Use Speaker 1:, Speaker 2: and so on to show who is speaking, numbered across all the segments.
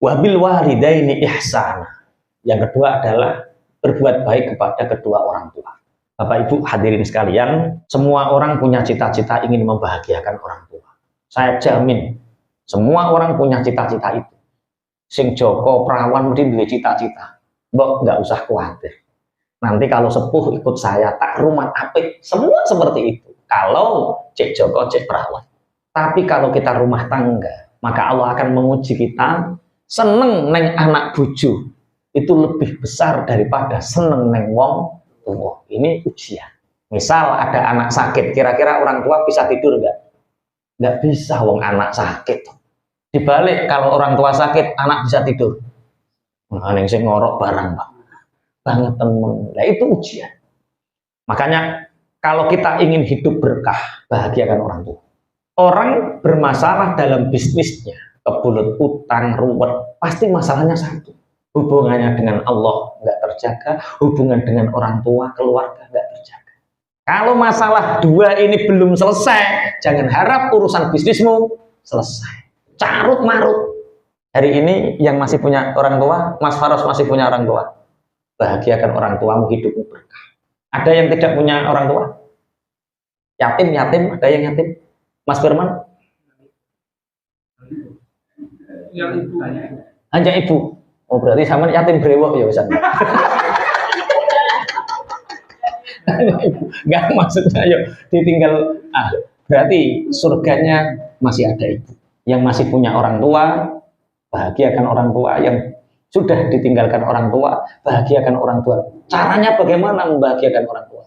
Speaker 1: Wabil walidaini ihsana. Yang kedua adalah berbuat baik kepada kedua orang tua. Bapak Ibu hadirin sekalian, semua orang punya cita-cita ingin membahagiakan orang tua. Saya jamin, semua orang punya cita-cita itu. Sing Joko perawan mesti duwe cita-cita. Mbok nggak usah khawatir. Nanti kalau sepuh ikut saya tak rumah apik, semua seperti itu. Kalau Cek Joko, Cek perawan. Tapi kalau kita rumah tangga, maka Allah akan menguji kita. Seneng neng anak bojo itu lebih besar daripada seneng neng wong tua. Ini ujian. Misal ada anak sakit, kira-kira orang tua bisa tidur nggak? Nggak bisa, wong anak sakit. Dibalik, kalau orang tua sakit, anak bisa tidur. Nah, neng sing ngorok barang, Pak. Banget temen. Nah, itu ujian. Makanya kalau kita ingin hidup berkah, bahagiakan orang tua. Orang bermasalah dalam bisnisnya, kebulut utang, ruwet, pasti masalahnya satu. Hubungannya dengan Allah nggak terjaga, hubungan dengan orang tua, keluarga nggak terjaga. Kalau masalah dua ini belum selesai, jangan harap urusan bisnismu selesai. Carut marut. Hari ini yang masih punya orang tua, Mas Faros masih punya orang tua. Bahagiakan orang tuamu, hidupmu berkah. Ada yang tidak punya orang tua? Yatim, ada yang yatim? Mas Firman?
Speaker 2: Yang ibu.
Speaker 1: Hanya ibu. Oh berarti sama yatim brewok ya Ustaz. Enggak, maksudnya yuk ditinggal. Berarti surganya masih ada ibu. Yang masih punya orang tua, bahagiakan orang tua. Yang sudah ditinggalkan orang tua, bahagiakan orang tua. Caranya bagaimana membahagiakan orang tua?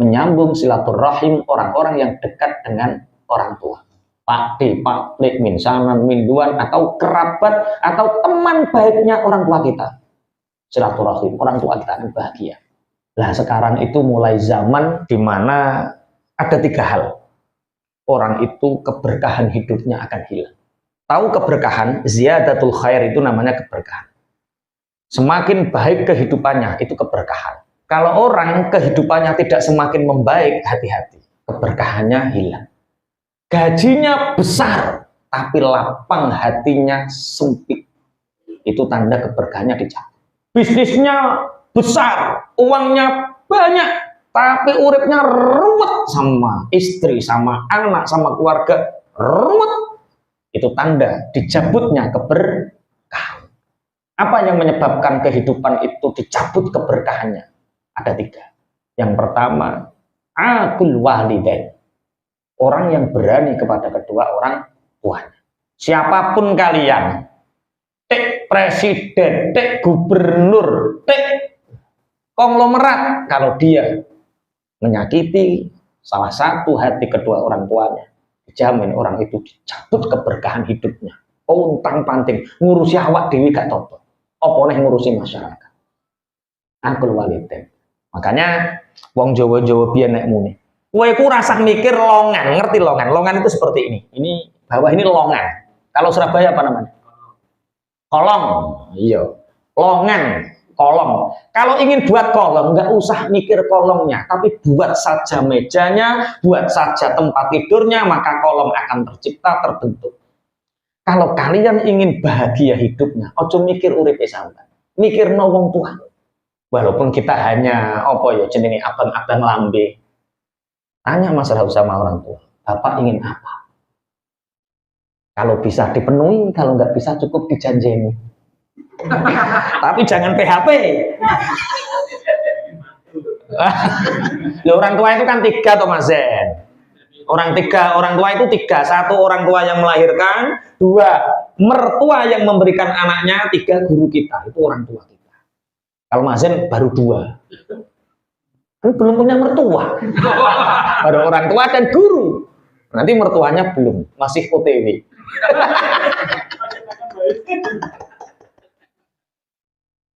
Speaker 1: Menyambung silaturahim orang-orang yang dekat dengan orang tua. Pak D, Pak Lek, min sanan, min duan, atau kerabat, atau teman baiknya orang tua kita. Silaturahim, orang tua kita akan bahagia. Nah sekarang itu mulai zaman di mana ada tiga hal. Orang itu keberkahan hidupnya akan hilang. Tahu keberkahan, ziyadatul khair itu namanya keberkahan. Semakin baik kehidupannya, itu keberkahan. Kalau orang kehidupannya tidak semakin membaik, hati-hati. Keberkahannya hilang. Gajinya besar, tapi lapang hatinya sempit. Itu tanda keberkahannya dicabut. Bisnisnya besar, uangnya banyak, tapi uripnya ruwet sama istri, sama anak, sama keluarga, ruwet. Itu tanda dicabutnya keberkahan. Apa yang menyebabkan kehidupan itu dicabut keberkahannya? Ada tiga. Yang pertama, aqul walidain. Orang yang berani kepada kedua orang tuanya. Siapapun kalian, tek presiden, tek gubernur, tek konglomerat, kalau dia menyakiti salah satu hati kedua orang tuanya, dijamin orang itu dicabut keberkahan hidupnya. Untang panting, ngurusi awak dewi gak toto. Apa nih ngurusi masyarakat. Aqul walidain. Makanya wong Jawa-Jawa biyen nek muni. Kowe ku rasa mikir longan, ngerti longan? Longan itu seperti ini. Ini bawah ini longan. Kalau Surabaya apa namanya? Kolong. Iya. Longan, kolong. Kalau ingin buat kolong, nggak usah mikir kolongnya, tapi buat saja mejanya, buat saja tempat tidurnya, maka kolong akan tercipta, terbentuk. Kalau kalian ingin bahagia hidupnya, ojo mikir uripe sampean. Mikir wong tua. Walaupun kita hanya apa ya jenenge abang-abang lambe. Tanya masalah sama orang tua, Bapak ingin apa? Kalau bisa dipenuhi, kalau nggak bisa cukup dijanjeni. Tapi jangan PHP. Orang tua itu kan tiga, Mas Zen. Orang tua itu tiga. Satu orang tua yang melahirkan, dua mertua yang memberikan anaknya, tiga guru kita. Itu orang tua kita. Kalau Mas Zen baru dua. Kan belum punya mertua. Baru orang tua dan guru. Nanti mertuanya belum, masih OTW.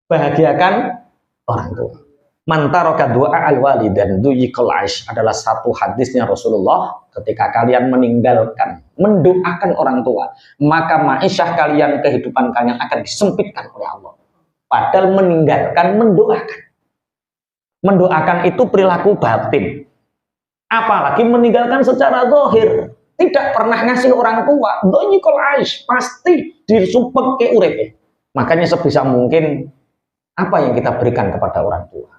Speaker 1: Bahagiakan orang tua. Mantaroka doa al-walidan duyikal aish adalah satu hadisnya Rasulullah. Ketika kalian meninggalkan, mendoakan orang tua, maka ma'isyah kalian, kehidupan kalian akan disempitkan oleh Allah. Padahal meninggalkan, mendoakan. Mendoakan itu perilaku batin. Apalagi meninggalkan secara zahir. Tidak pernah ngasih orang tua. Donyikol aish, pasti disumpek ke uripe. Makanya sebisa mungkin apa yang kita berikan kepada orang tua.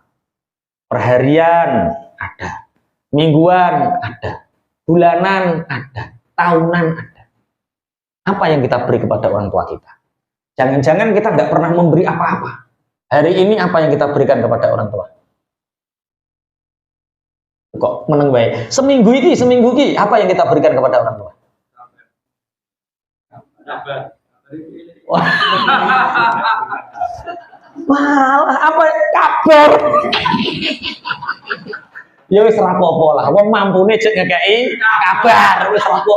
Speaker 1: Perharian ada, mingguan ada, bulanan ada, tahunan ada. Apa yang kita beri kepada orang tua kita? Jangan-jangan kita nggak pernah memberi apa-apa. Hari ini apa yang kita berikan kepada orang tua? Kok meneng baik? Seminggu ini apa yang kita berikan kepada orang tua? Wah, apa kabar? Ya wis rapopo lah, wong mampune cek ngekeki kabar wis rapopo.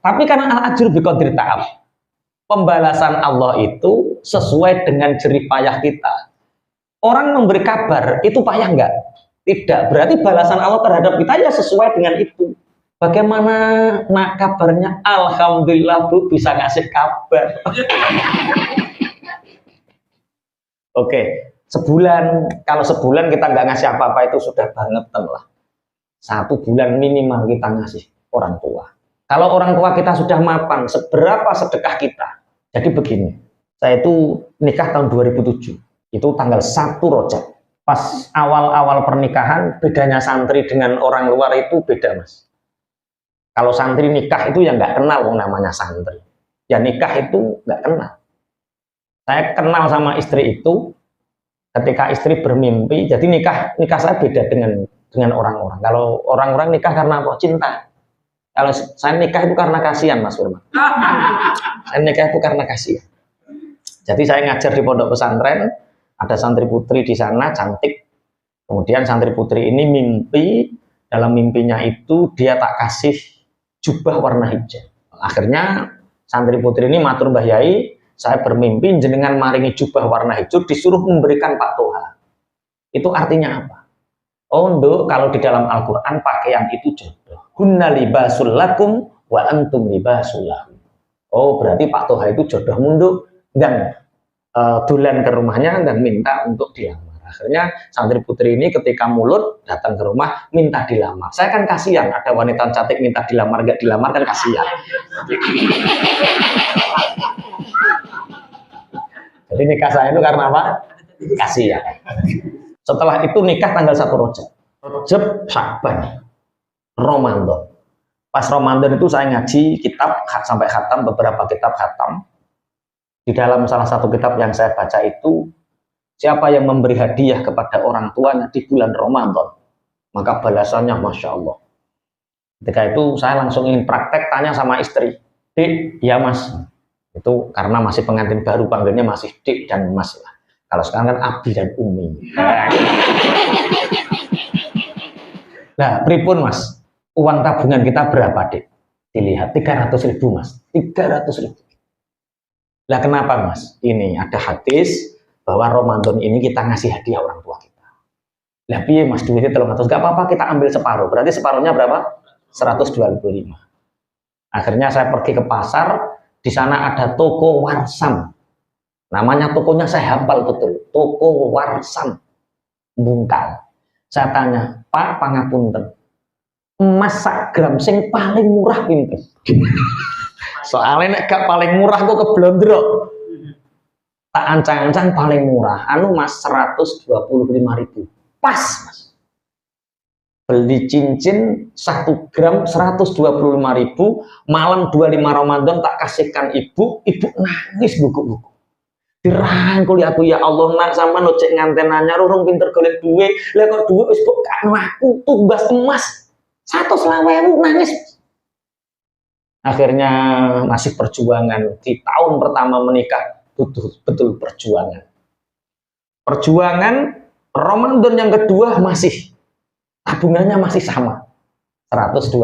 Speaker 1: Tapi karena al-ajr biqadri ta'ab, pembalasan Allah itu sesuai dengan jerih payah kita. Orang memberi kabar itu payah enggak? Tidak, berarti balasan Allah terhadap kita ya sesuai dengan itu. Bagaimana nak kabarnya? Alhamdulillah Bu bisa ngasih kabar. Oke, kalau sebulan kita nggak ngasih apa-apa itu sudah banget lah. 1 bulan minimal kita ngasih orang tua. Kalau orang tua kita sudah mapan, seberapa sedekah kita? Jadi begini, saya itu nikah tahun 2007, itu tanggal 1 Rajab. Pas awal-awal pernikahan, bedanya santri dengan orang luar itu beda, Mas. Kalau santri nikah itu ya nggak kenal namanya santri. Ya nikah itu nggak kenal. Saya kenal sama istri itu ketika istri bermimpi. Jadi nikah saya beda dengan orang-orang. Kalau orang-orang nikah karena apa? Cinta. Kalau saya nikah itu karena kasihan, Mas Firman. Saya nikah itu karena kasihan. Jadi saya ngajar di pondok pesantren, ada santri putri di sana cantik. Kemudian santri putri ini mimpi, dalam mimpinya itu dia tak kasih jubah warna hijau. Akhirnya santri putri ini matur Mbah Yai, saya bermimpi jenengan maringi jubah warna hijau disuruh memberikan Pak Toha. Itu artinya apa? Oh, Nduk, kalau di dalam Al-Qur'an pakaian itu jodoh. Hunna libasul lakum wa antum libasul lahum. Oh, berarti Pak Toha itu jodoh munduk dan dulan ke rumahnya dan minta untuk dilamar. Akhirnya santri putri ini ketika mulut datang ke rumah minta dilamar. Saya kan kasihan, ada wanita cantik minta dilamar, nggak dilamar kan kasihan. Jadi nikah saya itu karena apa? Kasihan. Setelah itu nikah tanggal 1 Rajab. Rajab, Sya'ban, Ramadan. Pas Ramadan itu saya ngaji kitab sampai khatam, beberapa kitab khatam. Di dalam salah satu kitab yang saya baca itu, siapa yang memberi hadiah kepada orang tuanya di bulan Ramadan, maka balasannya Masya Allah. Ketika itu saya langsung ingin praktek, tanya sama istri, Dik, ya Mas. Itu karena masih pengantin baru, panggilnya masih Dik dan Mas lah. Kalau sekarang kan Abi dan Umi. Nah, pripun Mas? Uang tabungan kita berapa, Dik? Dilihat, 300.000 Mas. 300.000. Lah kenapa Mas? Ini ada hadis bahwa Ramadan ini kita ngasih hadiah orang tua kita. Lah piye Mas duitnya 300? Gak apa-apa kita ambil separuh. Berarti separuhnya berapa? 125. Akhirnya saya pergi ke pasar, di sana ada toko Warsam. Namanya tokonya saya hafal betul. Toko Warsam Bungkal. Saya tanya, Pak pangapunten, emas sak gram sing paling murah pinten? Soalnya nek gak paling murah kok keblondrok. Tak ancang-ancang paling murah. Anu Mas 125.000. Pas Mas. Beli cincin 1 gram 125.000. Malam 25 Ramadan tak kasihkan ibu nangis buku-buku. Dirangkul aku, ya Allah nak sama nocek nganten anyar urung pinter golek duit. Lah kok duit wis kok kan aku tumbas emas 120.000 nangis. Akhirnya masih perjuangan. Di tahun pertama menikah betul perjuangan. Perjuangan Ramadan yang kedua masih tabungannya masih sama. 125.000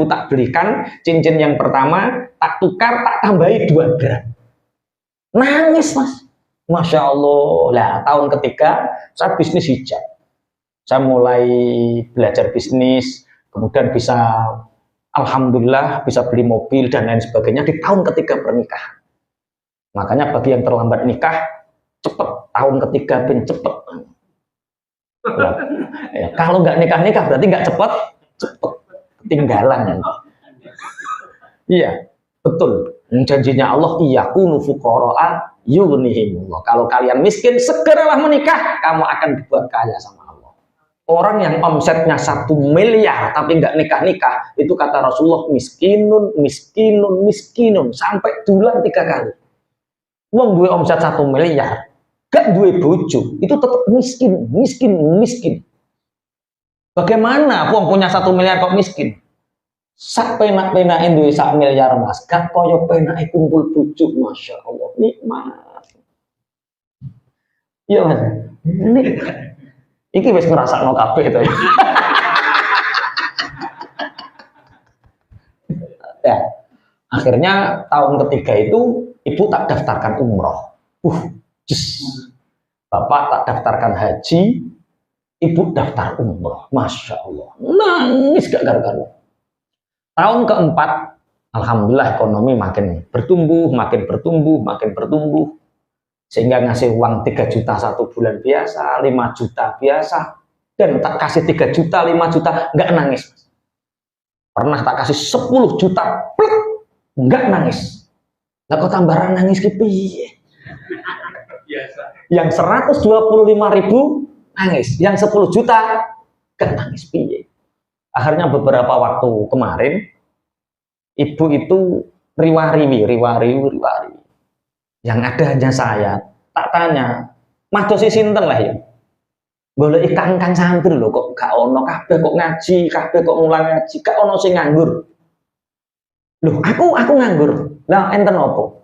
Speaker 1: tak belikan cincin yang pertama, tak tukar, tak tambahi 2 gram. Nangis Mas. Masya Allah. Lah tahun ketiga saya bisnis hijab. Saya mulai belajar bisnis, kemudian bisa alhamdulillah bisa beli mobil dan lain sebagainya di tahun ketiga pernikahan. Makanya bagi yang terlambat nikah, cepet tahun ketiga ben cepet. Ya, kalau nggak nikah berarti nggak cepet ketinggalan. Iya. Betul. Janjinya Allah, iyakunu fuqara'a yughnihimullah. Kalau kalian miskin, segeralah menikah, kamu akan dibuat kaya sama Allah. Orang yang omsetnya 1 miliar tapi nggak nikah-nikah, itu kata Rasulullah miskinun, miskinun, miskinun sampai dulan 3 kali. Wong duwe omset 1 miliar, gak duwe bojo, itu tetap miskin, miskin, miskin. Bagaimana wong punya 1 miliar kok miskin? Sak penak-penake duwe 1 miliar Mas, gak koyo penake kumpul bojo, Masya Allah, nikmat. Iya Mas. Iki wis ngrasakno kabeh to. Ya. Akhirnya tahun ketiga itu ibu tak daftarkan umroh. Bapak tak daftarkan haji, ibu daftar umroh. Masya Allah, nangis gak gara-gara. Tahun keempat, alhamdulillah ekonomi makin bertumbuh, makin bertumbuh, makin bertumbuh. Sehingga ngasih uang 3 juta 1 bulan biasa, 5 juta biasa. Dan tak kasih 3 juta, 5 juta, nggak nangis. Pernah tak kasih 10 juta, plek, nggak nangis. Lah kok tambahan nangis ki piye? Yang 125.000 nangis, yang 10 juta nggak nangis piye? Akhirnya beberapa waktu kemarin, ibu itu riwari. Yang ada hanya saya. Tak tanya, Mas dosi sinten lah ya? Golek kang santri lho, kok gak ono kabeh, kok ngaji, kabeh kok mulang ngaji, gak ono sing nganggur. Loh, aku nganggur. Lah enten opo?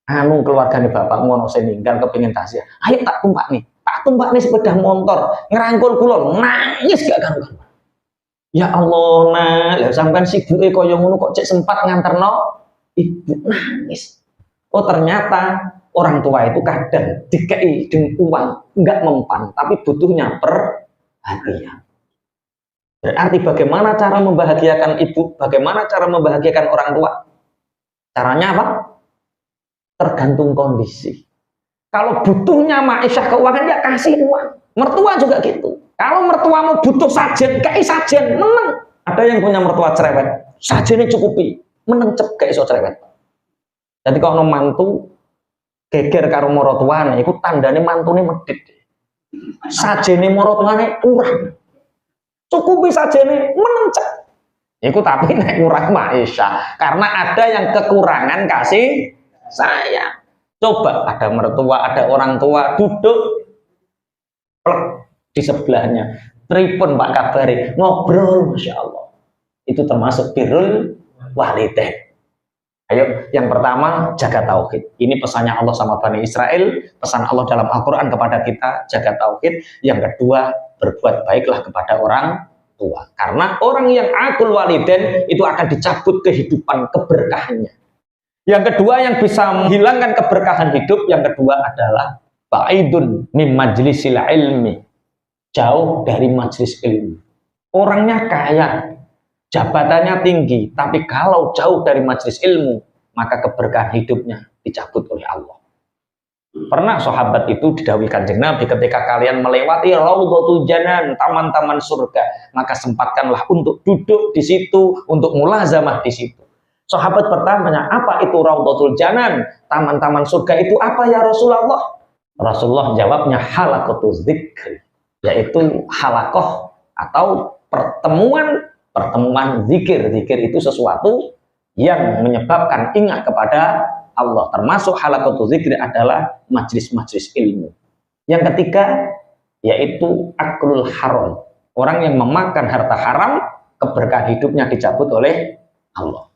Speaker 1: Anu keluargane bapak ngono sing ninggal kepengin tasya. Ayo tak tumpak nih sepeda motor, ngerangkul kula, nangis gak karuan. Ya Allah, nah, lah sampean sibuke kaya ngono kok cek sempat nganterno ibu, nangis. Oh ternyata orang tua itu kadang dikei dengan uang nggak mempan, tapi butuhnya perhatian. Berarti bagaimana cara membahagiakan ibu, bagaimana cara membahagiakan orang tua? Caranya apa? Tergantung kondisi. Kalau butuhnya maisha keuangan ya kasih uang. Mertua juga gitu. Kalau mertuamu butuh sajen, kei sajen, meneng. Ada yang punya mertua cerewet, sajennya cukupi, meneng cep kei iso cerewet. Jadi kalau mantu geger karo maratuane iku tandane mantune medhit. Sajene maratuane urang. Cukupi sajene menencek. Iku tapi nek kurang maisha, karena ada yang kekurangan kasih sayang. Coba ada mertua, ada orang tua duduk plek di sebelahnya. Pripun Pak kabare? Ngobrol, Masya Allah. Itu termasuk birrul walidain. Ayo, yang pertama jaga tauhid. Ini pesannya Allah sama Bani Israel, pesan Allah dalam Al-Quran kepada kita, jaga tauhid. Yang kedua, berbuat baiklah kepada orang tua. Karena orang yang aqul walidain itu akan dicabut kehidupan keberkahannya. Yang kedua yang bisa menghilangkan keberkahan hidup, yang kedua adalah ba'idun min majlisil ilmi. Jauh dari majlis ilmu. Orangnya kaya, jabatannya tinggi, tapi kalau jauh dari majelis ilmu, maka keberkahan hidupnya dicabut oleh Allah. Pernah sahabat itu didhawuhi Kanjeng Nabi, ketika kalian melewati Raudhatul Janan, taman-taman surga, maka sempatkanlah untuk duduk di situ, untuk mulazamah di situ. Sahabat bertanya, apa itu Raudhatul Janan? Taman-taman surga itu apa ya Rasulullah? Rasulullah jawabnya halaqatuz dzikri, yaitu halakoh atau pertemuan zikir. Zikir itu sesuatu yang menyebabkan ingat kepada Allah. Termasuk halaqatul zikir adalah majlis-majlis ilmu. Yang ketiga yaitu aklul haram. Orang yang memakan harta haram, keberkahan hidupnya dicabut oleh Allah.